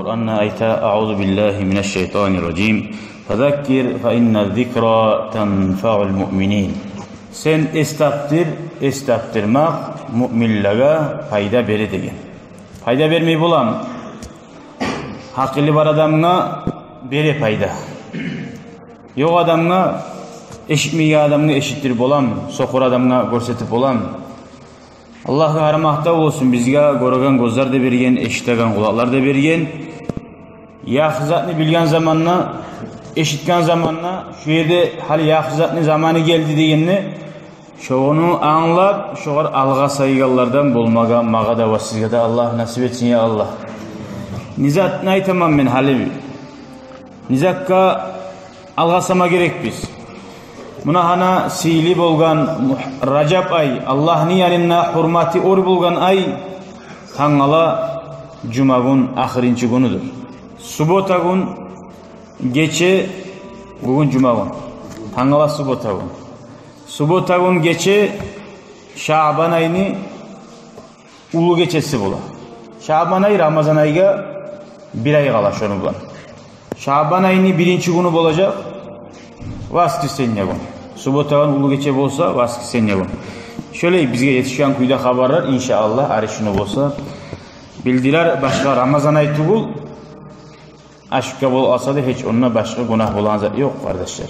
Kur'an'na ayta "A'udhu billahi mineşşeytanirracim. Fezakkir fe inne zikra tenfa'ul mu'minin." Sen estaptirmak müminlere fayda verir degan. Fayda vermey bolam. Hakili var adamga bere fayda. Yok adamga eşitmeyen adamga eşittir bolam. Sokur adamga görsetip bolam. Allah'a haramakta olsun bizga görgen gözler de bergen, eşitegen kulaklar da bergen. Yaxzatni bilgen zamanla, eşitken zamanla şu yerde hali yaxzatni zamanı geldi degenni şoğunu anlap, şoğar alğa sayıgallardan bulmaga, mağa da ve sizge de Allah nasip etsin ya Allah. Nizat ne tamam men hali. Nizakka alğasama gerek biz. Buna hana sili bolgan Rajab ay, Allah'ın yanına hurmati or bolgan ay tangala Cuma gün ahirinci günüdür. Subota gün geçe bugün Cuma gün. Tangala subota gün. Subota gün geçe Şaban ayını ulu geçesi bola. Şaban ayı Ramazan ayıga bir ay kala şonu bulan. Şaban ayını birinci günü bolacak. Vaskı sen yapın. Subota gün ulu geçe bolsa vaskı sen yapın. Şöyle bizge yetişen kuyda haberler inşallah arışını bolsa. Bildiler başka Ramazan ayı tugul. Aşkka bol alsa da hiç onunla başka günah olan yok kardeşler.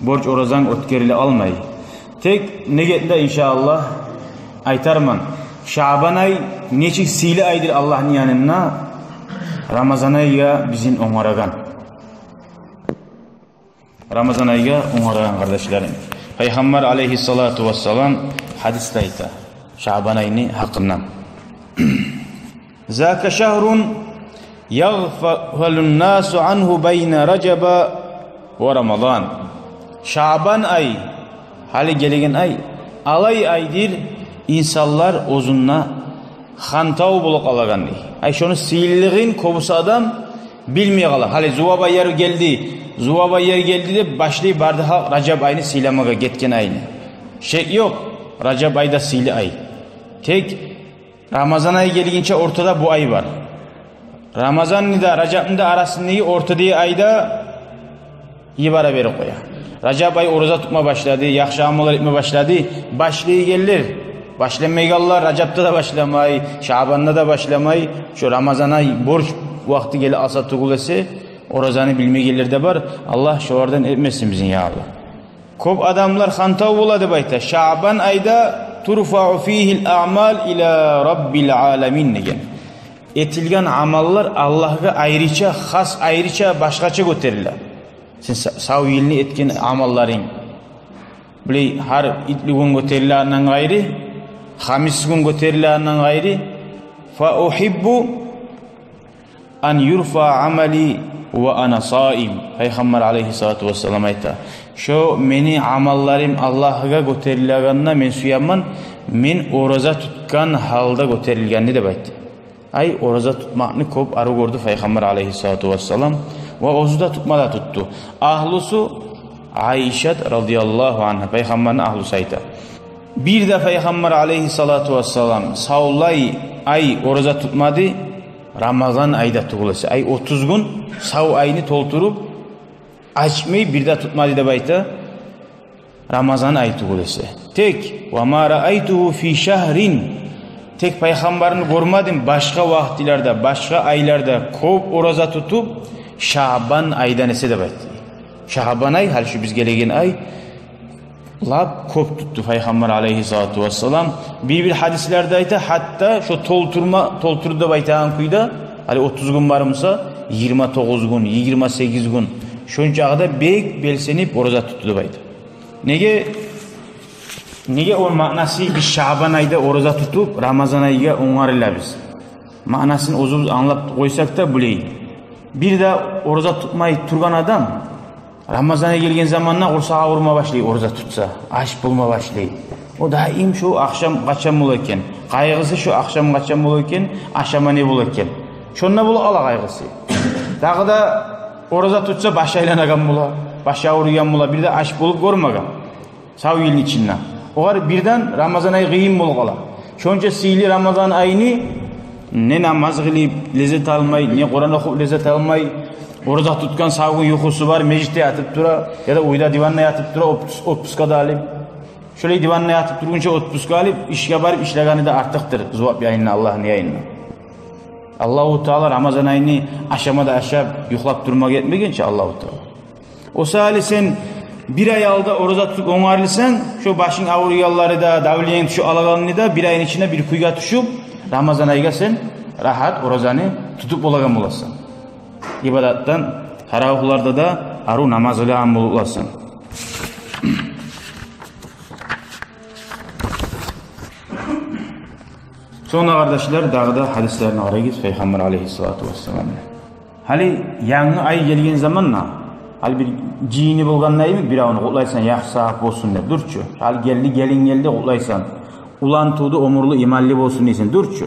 Borç orazan ötkerili almayı. Tek negetinde inşallah aytarman. Şaban ay neçik sili aydır Allah'ın yanına. Ramazan ayıya bizim onaragan. Ramazan ayıya onaragan kardeşlerim. Peygamber aleyhissalatu vesselam hadiste ayta. Şaban ayını hakkından. Zâke şehrun yagfalun nasu anhu beyne Recebe ve Ramazan. Şaban ay hali gelegen ay alay aydır insanlar ozunna hantav bulup alagan dey. Ay şonu siyilliğin kobusu adam bilmeye kala. Hali zuvaba yer geldi. Zuvaba yer geldi de başlayıp bardı halk Recep ayını silamaga getken ayını. Şey yok. Recep ayda sili ay. Tek Ramazan ayı gelince ortada bu ay var. Ramazan da Recep'in de arasındaki ortadaki ayda ibara verip koya. Recep ayı oruza tutma başladı, yakşı ameller etme başladı. Başlayı gelir. Başlamaygallar Recep'te de başlamay, Şaban'da da başlamay. Şu Ramazan ayı borç vakti geli asa tugul etse orazanı bilme gelir de var. Allah şolardan etmesin bizim ya Allah. Kop adamlar hantav buladı bayta. Şaban ayda turfa'u fihil a'mal ila rabbil alamin degen. Etilgen amallar Allah'a ayrıca, has ayrıca başkaça götürürler. Sen sağ yılını etken amalların bile her itli gün götürürlerden gayrı, hamis gün götürürlerden gayrı. Fa uhibbu an yurfa amali ve ana saim. Peygamber aleyhissalatu vesselam ayta. Şu meni amallarım Allah'a götürürlerden men suyamman, men oruza tutkan halda götürülgenini de bayt. Ay oruza tutmakını kop arı gördü Peygamber aleyhissalatu vesselam ve oruza tutmada tuttu. Ahlusu Ayşe radıyallahu anha Peygamber'in ahlusu ayta. Bir de Peygamber aleyhissalatu vesselam savlay ay oruza tutmadı. Ramazan ayda tuğulası. Ay 30 gün sav ayını tolturup açmayı bir de tutmadı da bayta. Ramazan ayı tuğulası. Tek ve ma ra'aytuhu fi şehrin. Tek Peygamberini görmedim başka vaktilerde, başka aylarda kop oruza tutup Şaban aydan ese de bayta. Şaban ay hal şu biz gelegen ay lab kop tuttu Peygamber aleyhissalatu vesselam. Bir hadislerde ayta hatta şu tolturda baytağın kuyda hali 30 gün varımsa 29 gün, 28 gün şunçağda bek belsenip oruza tuttu bayta. Nege o manası bir Şaban ayda oruza tutup Ramazan ayıga onarıyla biz. Manasını uzun anlap koysak da buleyin. Bir de oruza tutmayı turgan adam Ramazan'a gelgen zamanla kursağa vurma başlayı oruza tutsa, aç bulma başlayı. O daim şu akşam kaçan bulurken, kaygısı şu akşam kaçan bulurken, akşama ne bulurken. Şonuna bulu ala kaygısı. Dağı da oruza tutsa baş aylanagan bula, başa uğrayan bula, bir de aç bulup görmagan. Sağ yılın içinden. O var birden Ramazan ayı kıyım bul kala. Şonca sihirli Ramazan ayını ne namaz kılıp lezzet almay, ne Kur'an okuyup lezzet almay, orada tutkan sağın yuhusu var, mecliste yatıp dura ya da uyda divanla yatıp dura otpuskada alıp. Şöyle divanla yatıp durunca otpuska alıp işe barıp işlegani de artıktır. Zuhab yayınına, Allah'ın yayınına. Allah-u Teala Ramazan ayını aşamada aşağı yuhlap durmak etmegince Allah-u Teala. O sahali sen bir ay alda orada tutup onarlıysan, şu başın ağrıyanları da, davliyen şu alaganını da bir ayın içine bir kuyuya düşüp, Ramazan ayıga sen rahat orazanı tutup olagan olasın. İbadattan, taravihlarda da aru namaz ile am olasın. Sonra kardeşler dağda hadislerine arayız Peygamber aleyhissalatu vesselam. Hali yanı ay gelgen zamanla hali bir cini bolgan neymi bir avını kutlaysan yaxşı sahip olsun de durçu. Hali gelin kutlaysan ulan tuğdu omurlu imalli olsun deysen durçu.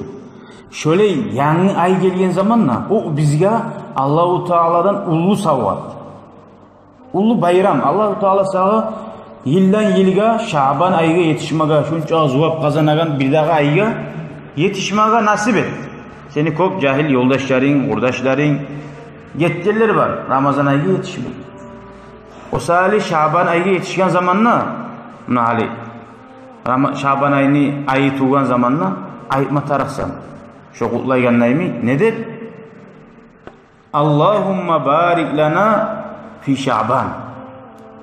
Şöyle yanı ay gelgen zamanla o bizge Allah-u Teala'dan ulu savvat. Ulu bayram Allah-u Teala sağa yıldan yılga Şaban ayıga yetişmega şunca zuhab kazanagan bir dağa ayıga yetişmeye nasip et. Seni çok cahil yoldaşların, urdaşların, yetkileri var. Ramazan ayı yetişmiyor. O sahili Şaban ayı yetişken zamanla, Şaban ayı tuğan zamanla ayıtma taraksan. Şu kutlaygan neymi nedir? Allahumma barik lana fi Şaban.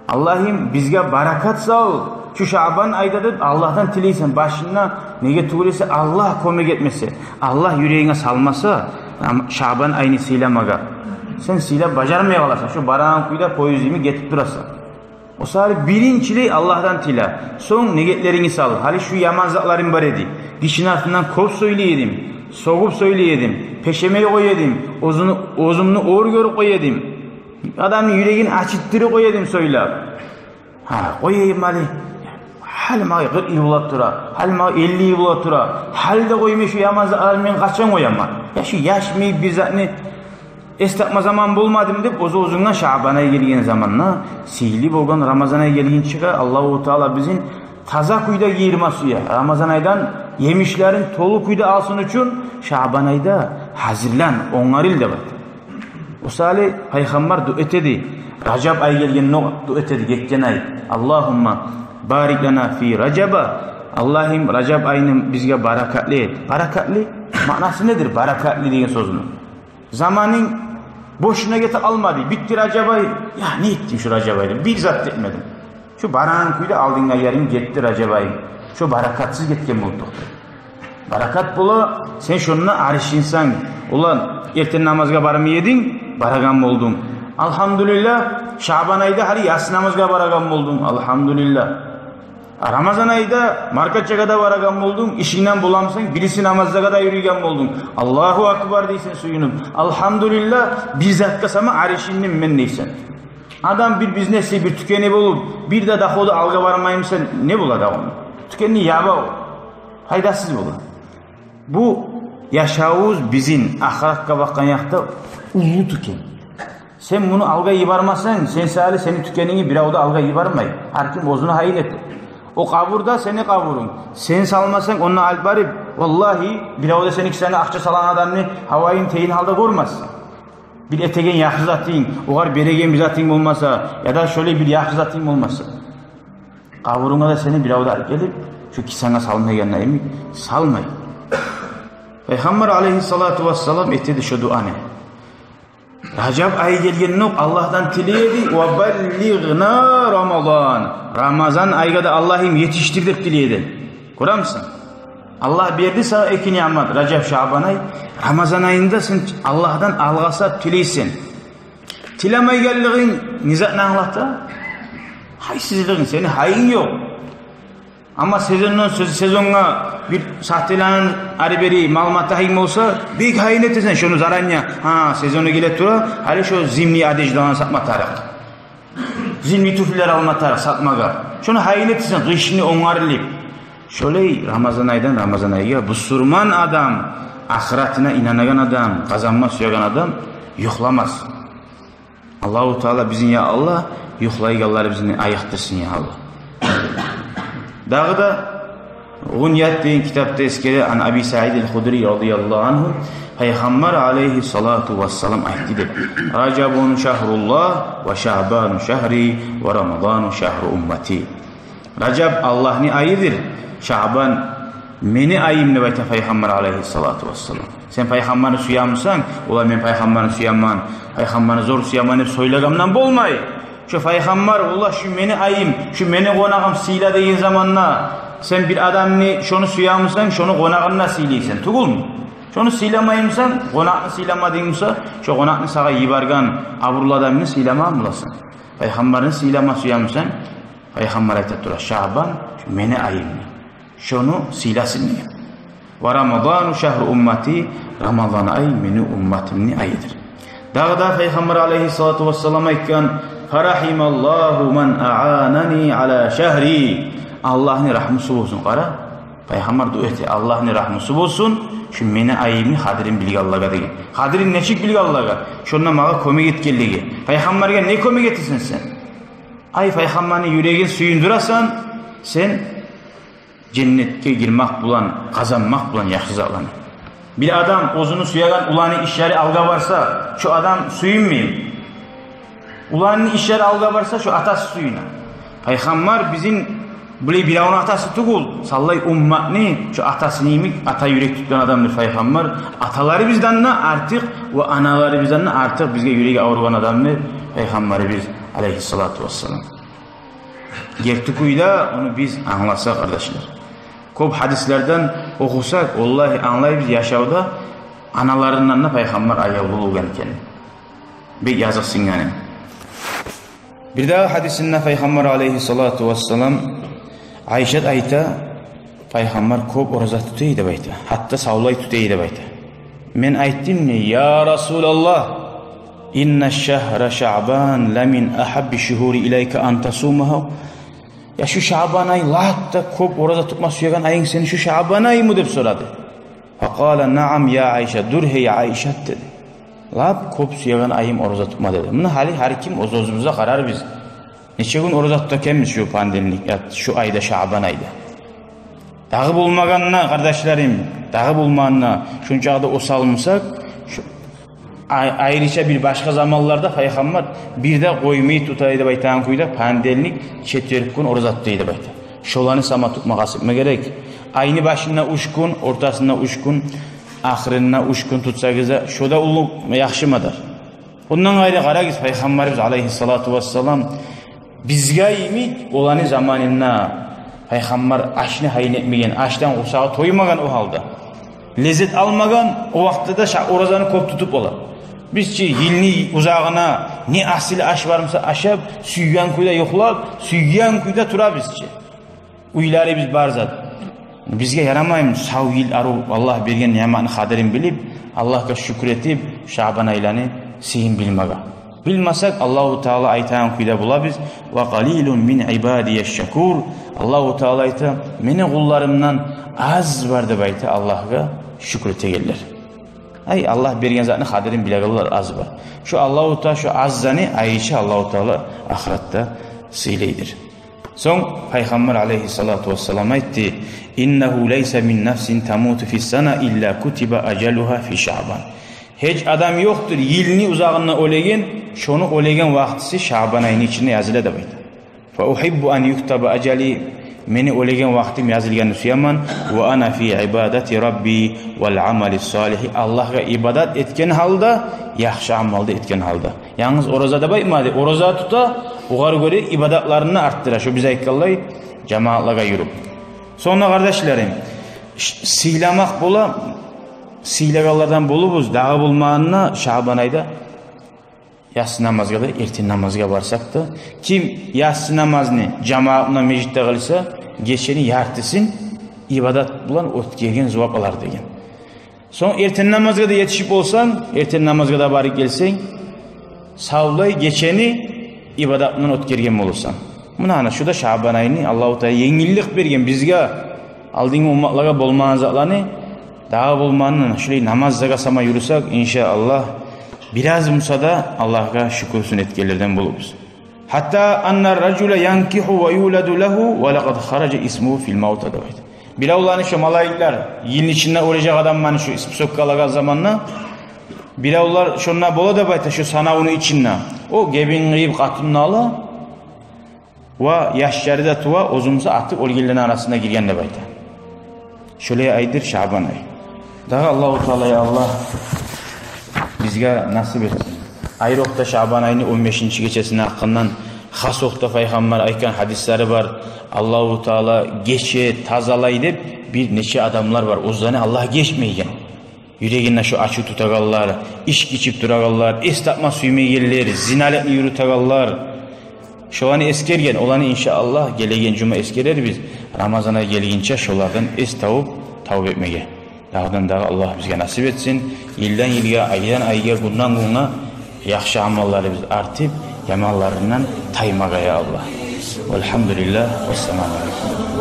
Allah'ım bizge barakat sağ ol. Şu Şaban ayda da Allah'tan tileysen başına nege tuğulese Allah kömek etmesi, Allah yüreğine salmasa Şaban ayını silemaga. Sen sile bacarmaya kalarsan şu barağın kuyuda poyuzimi getip durasın. O sahili birinciliği Allah'tan tila. Son negetlerini sal. Hali şu yamazlıkların var edi. Dişin altından kop söyleyedim, soğup söyleyedim, peşemeyi koyedim, ozumunu uğur görüp koyedim. Adamın yüreğini açıttırı koyedim söyle. Koyayım hali. Halma 40 yıl bulat tura, halma 50 yıl bulat tura, halde koymuş şu yamazı almayın kaçan koyama. Ya şu yaş mı bizzatni estakma zaman bulmadım deyip uzundan Şaban ayı gelgen zamanla sihirli bolgan Ramazan ayı gelgen çıka Allah-u Teala bizim taza kuyda giyirma suya. Ramazan aydan yemişlerin tolu kuyda alsın için Şaban ayda hazırlan, onaril de var. O sahili Peygamber dua etedi. Racab ayı gelgen dua etedi geçen ay. Allahumma barik lana fi Racaba. Allah'ım Racab ayının bizge barakatli et. Barakatli manası nedir? Barakatli diye sözünü. Zamanın boşuna gete almadı. Bitti Racab ayı. Ya ne ettin şu Racab ayını? Bir zat etmedim. Şu barağın kuyda aldığın ayarın gitti Racab ayı. Şu barakatsız gitken bulduk. Barakat bula sen şununla arışınsan. Ulan erten namazga barımı yedin, baragan oldun. Alhamdülillah Şaban ayda hali yatsı namazga baragan oldun. Alhamdülillah. Ramazan ayda markatça kadar baragan oldun. İşinden bulamsan birisi namazda kadar yürüyen oldun. Allahu Akbar deysen suyunum. Alhamdülillah bir zatka sama arışindim men neysen. Adam bir biznesi bir tükeni bulup bir de dahodu alga varmayım sen ne buladı onu? Tükenini yaba o. Haydasız bula. Bu yaşavuz bizim ahiratga bakkan yakta ulu tüken. Sen bunu alga yibarmasan sen sahili senin tükenini bir avda alga yibarmay. Herkim bozunu hayin etti. O kaburda seni kaburun. Sen salmasan onunla alp barib. Vallahi bir avda sen iki sene akça salan adamını havayın teyin halda kormazsın. Bir etegen yakız atayım, oğar beregen bir atayım olmasa ya da şöyle bir yakız atayım olmasa. Kaburuna da seni bir avda gelip şu kisana salmaya gelmeyeyim salmayın. Peygamber aleyhissalatu vesselam etedi şu duanı. Racab ayı gelgen nok Allah'tan tileyedi ve belliğna Ramazan. Ramazan ayıga da Allah'ım yetiştirdik tileyedi. Kurar mısın? Allah verdi sana iki nimet. Racab Şaban ay. Ramazan ayında sen Allah'tan algasa tileysin. Tilemay geldiğin nizat ne anlattı? Haysizliğin senin hayın yok. Ama sezonga bir sahtelerin ariberi malumatı hayım olsa büyük hayin etsen şunu zaranya. Sezonu gelet tura. Hali şu zimni adejdanan satma tarak. Zimni tufiller alma tarak satmaga. Şunu hayin etsen kışını onarlayıp. Şöyle Ramazan aydan Ramazan ayıga bu surman adam, ahiretine inanagan adam, kazanma suyagan adam yoklamaz. Allah-u Teala bizim ya Allah, yoklayıgalları bizim ayaktırsın ya Allah. Dağı da Gunyat degan kitobda eskeri an Abi Sa'id al-Khudri radhiyallohu anhu Payg'ambar alayhissalatu vassalam aytdi deb. Rajabun shahrulloh va Sha'banu shahri va Ramazonu shahru ummati. Rajab Allohning oyidir. Sha'ban meni ayim deb aytdi Payg'ambar alayhissalatu vassalam. Sen payg'ambarni suyamsan, ular men payg'ambarni suyaman, payg'ambarni zo'r suyaman deb so'ylagandan bo'lmay. Şu payg'ambar ular şu meni ayim, şu meni qonag'im siyla degan zamonda sen bir adamni şunu suyamsan, şunu qonag'indan siylaysan. Tugulmi? Şunu siylamayımsan, qonaqni siylamadingsa, şu qonaqni sağa yibargan abrul adamni siylama bo'lasan. Payg'ambarni siylama suyamsan, payg'ambar aytib turadi, Sha'ban meni ayim. Şunu siylasin degan. Va Ramazonu shahru ummati, Ramazon ay meni ummatimning ayidir. Dağda Payg'ambar alayhissalatu vassalam aytgan, "Farahimallohu man a'anani ala shahri." Allah'ın rahmeti olsun qara. Payg'ambar dua etdi, Allah'ın rahmeti olsun. Şu meni ayimni qadrin bilgi Allah'a degan. Qadrin nechik bilgi Allah'a. Şundan mağa kömek etkenligi. Payg'ambarga ne kömek etsin sen? Ay payg'ambarning yuragini suyundurasan, sen cennetke girmek bulan, kazanmak bulan yaxshi zotlarni. Bir adam o'zini suyagan ularning ishlari alga varsa, şu adam suyunmaydi. Ularning ishlari alga varsa, şu atası suyuna. Payg'ambar bizim Buli biravni atası tugul, sallay ummatni, şu atasını ata yürek tutgan adamdır payg'ambar. Ataları bizden artık ve anaları bizden artık bizge yüreği ağırgan adamdır payg'ambarimiz aleyhissalatu vesselam. Gertukuyda onu biz anlasak kardeşler. Ko'p hadislerden okusak, vallahi anlayıp yaşavda analarından da payg'ambar ayavlı bo'lgan ekan. Bir yazıksın yani. Bir daha hadisinde payg'ambar aleyhissalatu vesselam Ayşe ayta, payg'ambar ko'p ro'za tutay deb aytdi. Hatto savlay tutay deb aytdi. Men aytdimmi, ya Rasululloh, inna ash-shahra Sha'ban la min ahabbi shuhuri ilayka an tasumahu. Ya şu Sha'ban ay latta ko'p ro'za tutmas suyagan aying seni şu Sha'ban aymi deb so'radi. Faqala na'am ya Ayşe, durhi ya Ayşe dedi. Lab ko'p suyagan ayim ro'za tutma dedi. Buni hali har kim o'z-o'zimizga qarar biz. Neçe gün oruç tutarkenmiz şu pandemik, şu ayda Şaban ayda. Dağı bulmaganına kardeşlerim, dağı bulmanına şunçağda o salmışsak, ayrıca bir başka zamanlarda payg'ambar bir de koymayı tutaydı baytan kuyda pandemik çetverip gün oruç tutaydı bayta. Şolanı sama tutmağa sıkma gerek. Aynı başına 3 gün, ortasına 3 gün, ahirine 3 gün tutsagıza şoda ulu yaxşımadır. Ondan gayrı qaragız payg'ambarimiz aleyhissalatu vesselam bizga imid olanı zamanında payg'ambar aşını hayin etmegen, aşdan usağı toymagan o halda. Lezzet almagan o vaqtida orazanı ko'p tutup olar. Bizçi yilni uzağına ne asili aş varmasa aşab, suygan kuyda yo'qlab, suygan kuyda turabizchi. Uylari biz barzat. Bizga yaramaymiz sav yil aru Allah bergen ne'matni qadrin bilib, Allohga shukr etib, Sha'ban aylani seyin bilmaga. Bilmasak Allahu Teala aytan kuyda bulabız. Ve qalilun min ibadiyeş şakur. Allahu Teala ayta, meni qullarımdan az var deb ayta Allah'a şükür etegeller. Ay Allah bergen zatni qadrin bilaganlar az var. Şu Allahu Teala şu azzani ayşe Allahu Teala ahiratda siylaydir. Son payg'ambar aleyhissalatu vesselam aytdi, innehu leysa min nafsin tamutu fis sana illa kutiba ajaluha fi Sha'ban. Hiç adam yoktur yilni uzağına olegen, şonu olegen vaxtisi Şaban ayının içinde yazılı da baydı. Fa uhibbu an yuktaba ajali, meni olegen vaqtim yazılganını suyaman ve ana fi ibadati rabbi vel amali salihi. Allah'a ibadat etken halda, yaxşı amalda etken halda. Yalnız orozada baymadı. Oroza tuta, uğar göre ibadatlarını arttıra. Şu bize aytkanlay cemaatlaga yürüp. Sonra kardeşlerim, siylamak bola, siylaganlardan bolubuz, dağı bulmağına Şaban ayda yatsı namazga da erten namazga barsak da kim yatsı namazını cemaatına meclitte kılsa geçeni yartısin ibadat bulan o'tkirgen zuvap alar degen. Son erten namazga da yetişip olsan, erten namazga da barıp gelsen, savlay geçeni ibadatından o'tkirgen olursan. Mına şu da Şaban ayını Allahu Teala yengillik bergen bizga aldığın ummatlarga bolmagan zatlarni dağı bulmanın şöyle namazga sama yürüsek inşallah biraz musada Allah'a şükürsün etkilerden buluruz. Hatta anna racule yankihu ve yuladu lehu ve laqad kharaca ismuhu fil mauta. Bilavlarını şu malayiklar yılın içinde olacak adamların şu ispsok kalaga zamanla bilavlar şunna bola da bayta şu sanavunu içinde o gebin gıyıp katını alı ve yaşları tuva ozumuza atıp olgillerin arasında girgen de bayta. Şöyle aydır Şaban ay. Daha Allah-u Teala'ya Allah bizge nasip etsin. Ayrıqda Şaban ayını 15. gecesine hakkından has oqta Peygamber aytgan hadisleri var. Allah-u Teala geçe tazalay deb bir neçe adamlar var. Ozani Allah geçmeygen. Yüreğine şu açı tutagallar, iş geçip duragallar, estapma süymey yerler, zinaletli yürütagallar. Şu an eskergen, olanı inşallah gelegen cuma eskerer biz. Ramazana gelgince şolardan es tavuk etmeye. Dağdan dağa Allah bizge nasip etsin. Yıldan yılga, aydan ayga, günden güne yaxşı amalları biz artıp yamanlarından taymaga ya Allah. Velhamdülillah. Vesselamu aleyküm.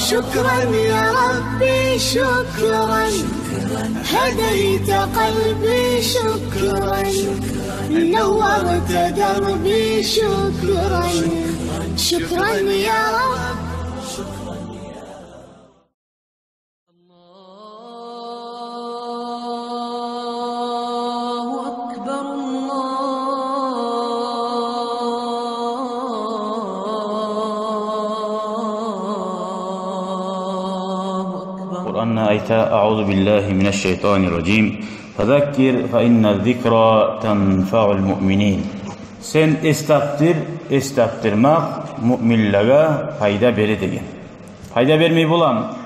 شكرا يا ربي شكرا هديت قلبي شكرا نورت دربي شكرا شكرا يا رب القرآن آية أعوذ بالله من الشيطان الرجيم فذكر فإن الذكرى تنفع المؤمنين sen estaptirmak müminlere fayda verir degan. Fayda vermeyi bulam.